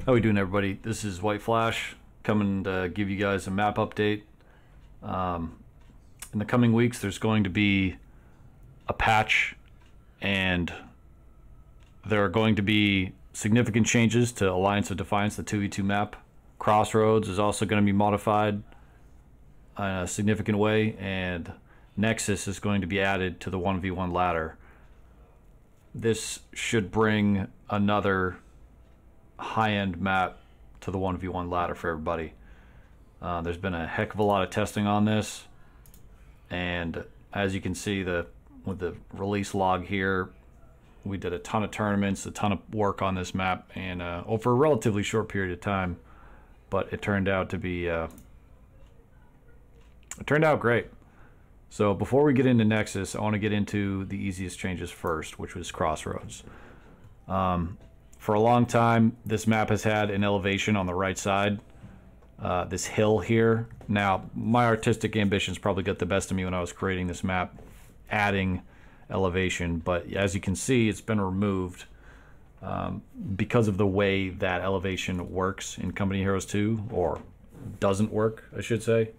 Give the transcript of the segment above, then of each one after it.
How we doing, everybody? This is WhiteFlash coming to give you guys a map update. In the coming weeks, there's going to be a patch, and there are going to be significant changes to Alliance of Defiance, the 2v2 map. Crossroads is also going to be modified in a significant way, and Nexus is going to be added to the 1v1 ladder. This should bring another high-end map to the 1v1 ladder for everybody. There's been a heck of a lot of testing on this, and as you can see with the release log here, we did a ton of tournaments, a ton of work on this map, and over a relatively short period of time, but it turned out to be it turned out great. So before we get into Nexus, I want to get into the easiest changes first, which was Crossroads. For a long time, this map has had an elevation on the right side, this hill here. Now, my artistic ambitions probably got the best of me when I was creating this map, adding elevation, but as you can see, it's been removed because of the way that elevation works in Company Heroes 2, or doesn't work, I should say.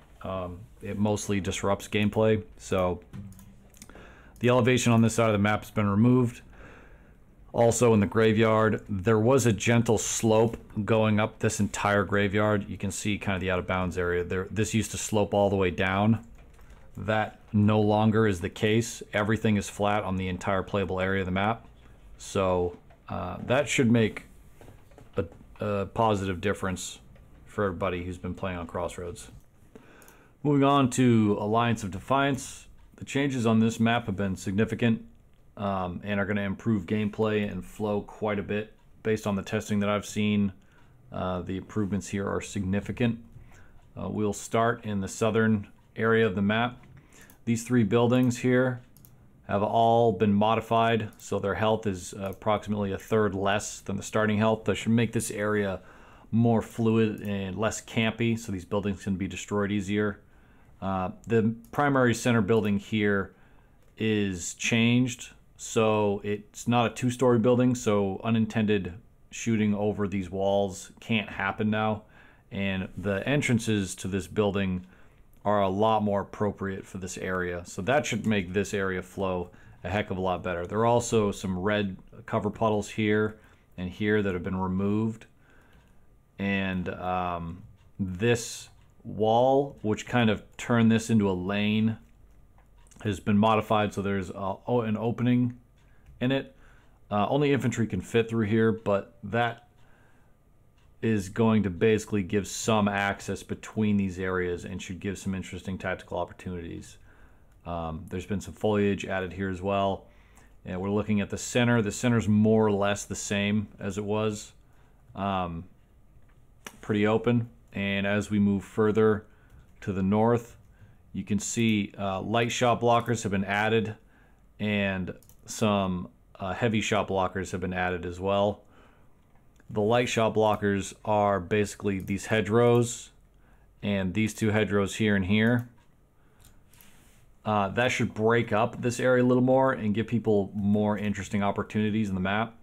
It mostly disrupts gameplay, so the elevation on this side of the map has been removed. Also in the graveyard, there was a gentle slope going up this entire graveyard. You can see kind of the out of bounds area there. This used to slope all the way down. That no longer is the case. Everything is flat on the entire playable area of the map. So that should make a positive difference for everybody who's been playing on Crossroads. Moving on to Alliance of Defiance. The changes on this map have been significant and are going to improve gameplay and flow quite a bit. Based on the testing that I've seen, the improvements here are significant. We'll start in the southern area of the map. These three buildings here have all been modified, so their health is approximately a third less than the starting health. That should make this area more fluid and less campy, so these buildings can be destroyed easier. The primary center building here is changed, so it's not a two-story building, so unintended shooting over these walls can't happen now, and the entrances to this building are a lot more appropriate for this area, so that should make this area flow a heck of a lot better. There are also some red cover puddles here and here that have been removed, and this wall, which kind of turned this into a lane, has been modified, so there's an opening in it. Only infantry can fit through here, but that is going to basically give some access between these areas and should give some interesting tactical opportunities. There's been some foliage added here as well, and we're looking at the center. The center's more or less the same as it was, pretty open. And as we move further to the north, you can see light shot blockers have been added, and some heavy shot blockers have been added as well. The light shot blockers are basically these hedgerows and these two hedgerows here and here. That should break up this area a little more and give people more interesting opportunities in the map.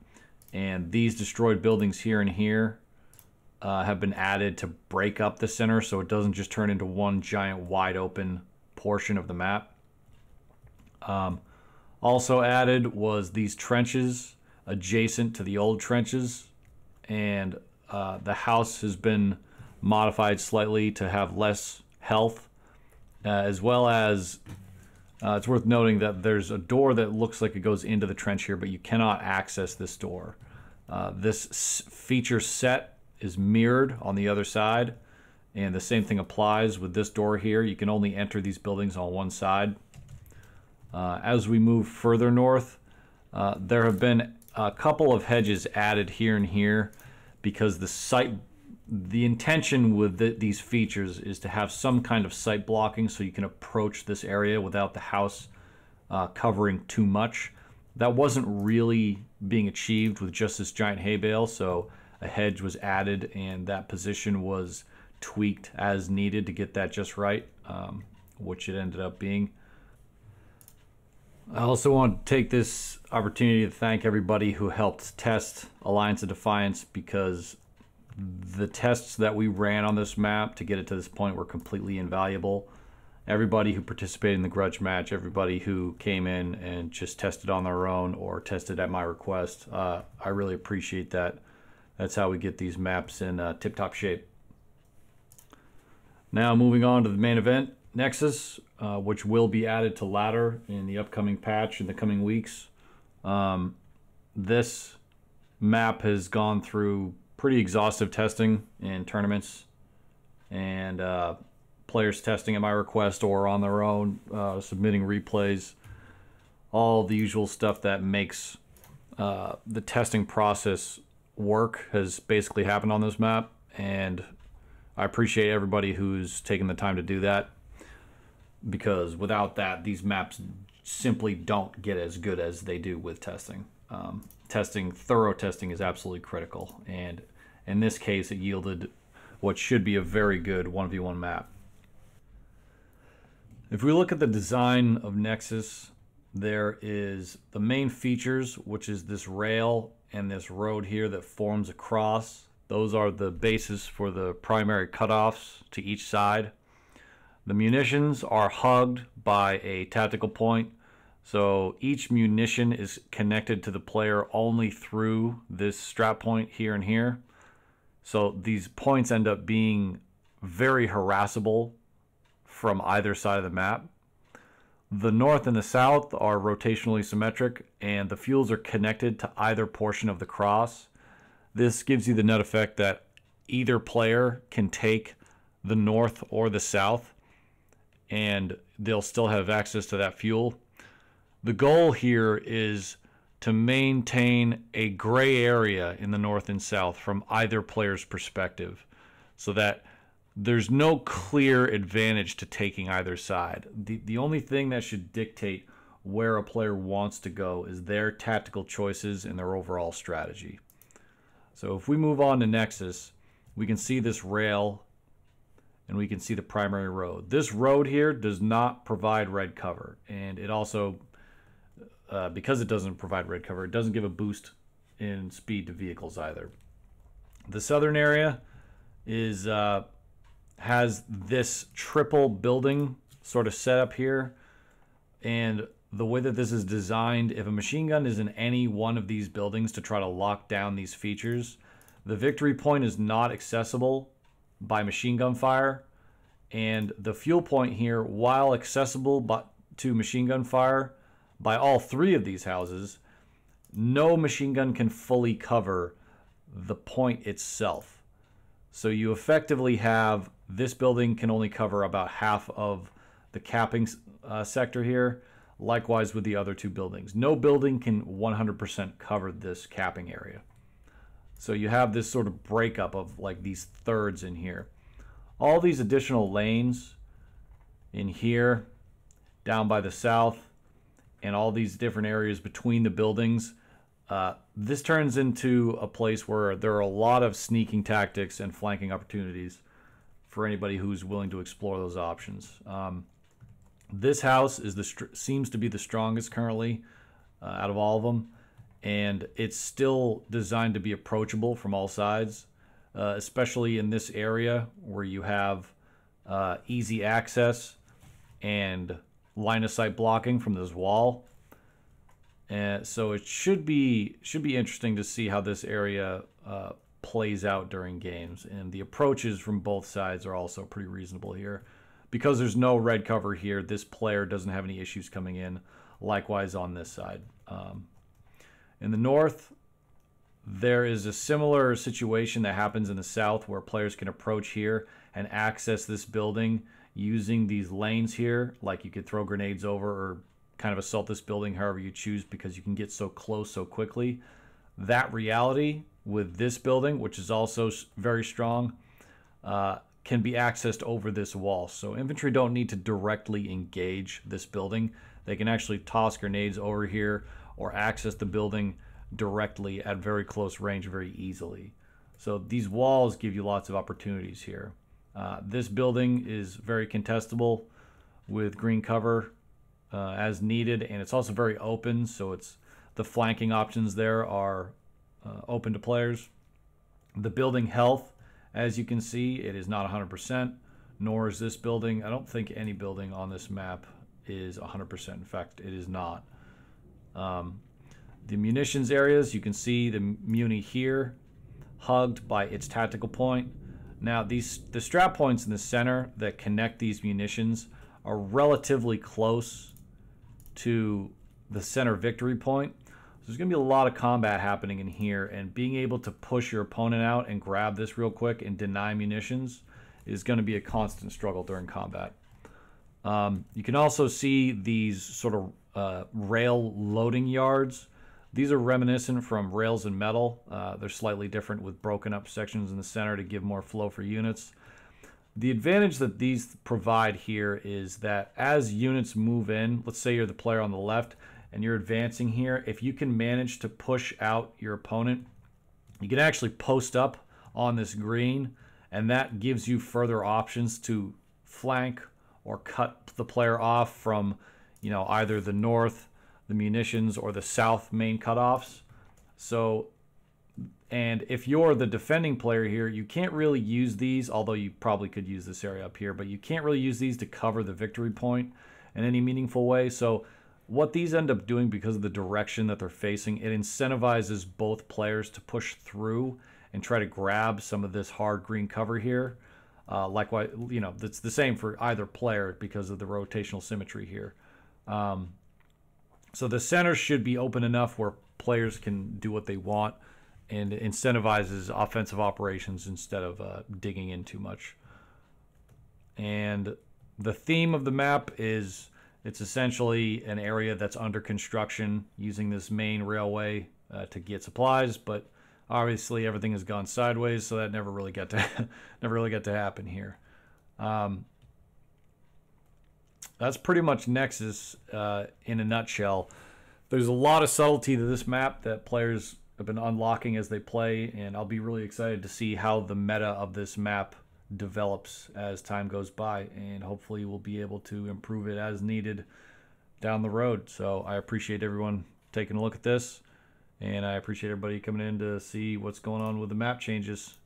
And these destroyed buildings here and here have been added to break up the center, so it doesn't just turn into one giant wide open portion of the map. Also added was these trenches adjacent to the old trenches, and the house has been modified slightly to have less health, as well as it's worth noting that there's a door that looks like it goes into the trench here, but you cannot access this door. This feature set is mirrored on the other side, and the same thing applies with this door here. You can only enter these buildings on one side. As we move further north, there have been a couple of hedges added here and here because the intention with these features is to have some kind of sight blocking so you can approach this area without the house covering too much. That wasn't really being achieved with just this giant hay bale, so a hedge was added, and that position was tweaked as needed to get that just right, which it ended up being. I also want to take this opportunity to thank everybody who helped test Alliance of Defiance, because The tests that we ran on this map to get it to this point were completely invaluable. Everybody who participated in the grudge match, everybody who came in and just tested on their own or tested at my request, I really appreciate that. That's how we get these maps in tip-top shape. Now moving on to the main event, Nexus, which will be added to ladder in the upcoming patch in the coming weeks. This map has gone through pretty exhaustive testing in tournaments and players testing at my request or on their own, submitting replays, all the usual stuff that makes the testing process work has basically happened on this map, and I appreciate everybody who's taken the time to do that, because without that, these maps simply don't get as good as they do with testing. Thorough testing is absolutely critical, and in this case, it yielded what should be a very good 1v1 map. If we look at the design of Nexus, there is the main features, which is this rail and this road here that forms across. Those are the bases for the primary cutoffs to each side. The munitions are hugged by a tactical point, so each munition is connected to the player only through this strap point here and here. So these points end up being very harassable from either side of the map. The north and the south are rotationally symmetric, and the fuels are connected to either portion of the cross. This gives you the net effect that either player can take the north or the south, and they'll still have access to that fuel. The goal here is to maintain a gray area in the north and south from either player's perspective, so that there's no clear advantage to taking either side. The only thing that should dictate where a player wants to go is their tactical choices and their overall strategy. So if we move on to Nexus, we can see this rail and we can see the primary road. This road here does not provide red cover, and it also, because it doesn't provide red cover, it doesn't give a boost in speed to vehicles either. The southern area is has this triple building sort of set up here, and the way that this is designed, if a machine gun is in any one of these buildings to try to lock down these features, the victory point is not accessible by machine gun fire, and the fuel point here, while accessible to machine gun fire by all three of these houses, no machine gun can fully cover the point itself. So you effectively have this building can only cover about half of the capping sector here. Likewise with the other two buildings. No building can 100% cover this capping area. So you have this sort of breakup of like these thirds in here. All these additional lanes in here, down by the south, and all these different areas between the buildings, this turns into a place where there are a lot of sneaking tactics and flanking opportunities for anybody who's willing to explore those options. This house is seems to be the strongest currently out of all of them, and it's still designed to be approachable from all sides, especially in this area where you have easy access and line of sight blocking from this wall. And so it should be interesting to see how this area plays out during games, and the approaches from both sides are also pretty reasonable here. Because there's no red cover here, this player doesn't have any issues coming in. Likewise on this side. In the north, there is a similar situation that happens in the south where players can approach here and access this building using these lanes here. Like you could throw grenades over or kind of assault this building however you choose, because you can get so close so quickly. That reality with this building, which is also very strong, can be accessed over this wall. So infantry don't need to directly engage this building. They can actually toss grenades over here or access the building directly at very close range very easily. So these walls give you lots of opportunities here. This building is very contestable with green cover as needed, and it's also very open, so the flanking options there are open to players. The building health, as you can see, it is not 100%, nor is this building. I don't think any building on this map is 100%. In fact, it is not. The munitions areas, you can see the Muni here, hugged by its tactical point. Now, the strap points in the center that connect these munitions are relatively close to the center victory point. So there's going to be a lot of combat happening in here, and being able to push your opponent out and grab this real quick and deny munitions is going to be a constant struggle during combat. You can also see these sort of rail loading yards. These are reminiscent from rails and metal. They're slightly different with broken up sections in the center to give more flow for units. The advantage that these provide here is that as units move in, let's say you're the player on the left and you're advancing here, if you can manage to push out your opponent, you can actually post up on this green, and that gives you further options to flank or cut the player off from, you know, either the north, the munitions, or the south main cutoffs. So, and if you're the defending player here, you can't really use these, although you probably could use this area up here, but you can't really use these to cover the victory point in any meaningful way. So what these end up doing, because of the direction that they're facing, it incentivizes both players to push through and try to grab some of this hard green cover here. Likewise, you know, it's the same for either player because of the rotational symmetry here. So the center should be open enough where players can do what they want, and it incentivizes offensive operations instead of digging in too much. And the theme of the map is it's essentially an area that's under construction using this main railway to get supplies, but obviously everything has gone sideways, so that never really got to happen here. That's pretty much Nexus in a nutshell. There's a lot of subtlety to this map that players have been unlocking as they play, and I'll be really excited to see how the meta of this map develops as time goes by, and hopefully we'll be able to improve it as needed down the road. So I appreciate everyone taking a look at this, and I appreciate everybody coming in to see what's going on with the map changes.